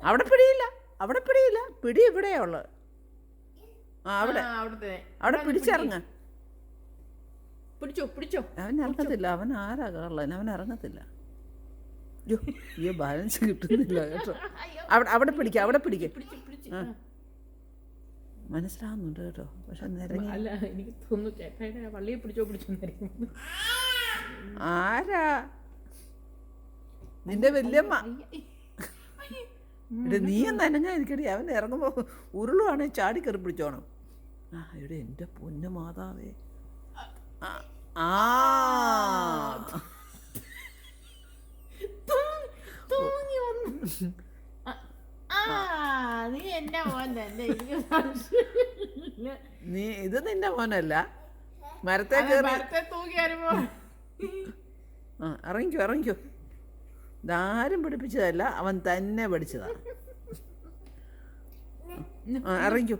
അവിടെ പിടിയില്ല, അവിടെ പിടിയില്ല, പിടി ഇവിടെയാ ഉള്ളത്. ആ അവിടെ അവിടെ പിടിച്ചിറങ്ങ. അവൻ ഇറങ്ങത്തില്ല, അവൻ ആരാ കള്ളൻ, അവൻ ഇറങ്ങത്തില്ല. അയ്യോ ബാലൻസ് കിട്ടുന്നില്ല കേട്ടോ. അവിടെ പിടിക്ക, അവിടെ പിടിക്ക. മനസ്സിലാവുന്നുണ്ട് കേട്ടോ, പക്ഷെ നിരങ്ങി. എനിക്ക് തോന്നുന്നു ചേട്ടായിടെ വള്ളിയെ പിടിച്ചോ. ആരാ? നിന്റെ വല്യമ്മ. നീ നനഞ്ഞായിരിക്കടി, അവൻ ഇറങ്ങുമ്പോ ഉരുളുവാണെ ചാടി കയറി പിടിച്ചോണം. ഇവിടെ എൻ്റെ പൊന്നു മാതാവേ. നീ ഇത് നിന്റെ മോനല്ല, മരത്തെ ഇറങ്ങിക്കോ ഇറങ്ങിക്കോ. ഇതാരും പഠിപ്പിച്ചതല്ല, അവൻ തന്നെ പഠിച്ചതാ. ഇറങ്ങിക്കോ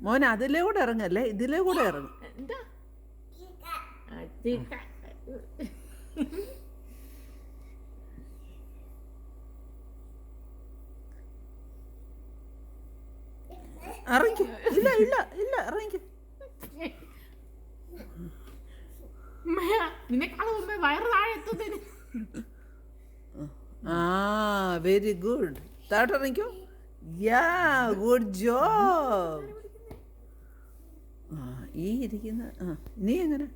മോനെ, അതിലേ കൂടെ ഇറങ്ങല്ലേ, ഇതിലേ കൂടെ ഇറങ്ങും. ഇറങ്ങിക്കോ. ഇല്ല ഇല്ല ഇല്ല, ഇറങ്ങിക്കോ. Very good. താഴോട്ട് ഇറങ്ങിക്കോ. യാ, ഗുഡ് ജോബ്. ഈ ഇരിക്കുന്ന നീ എങ്ങനെ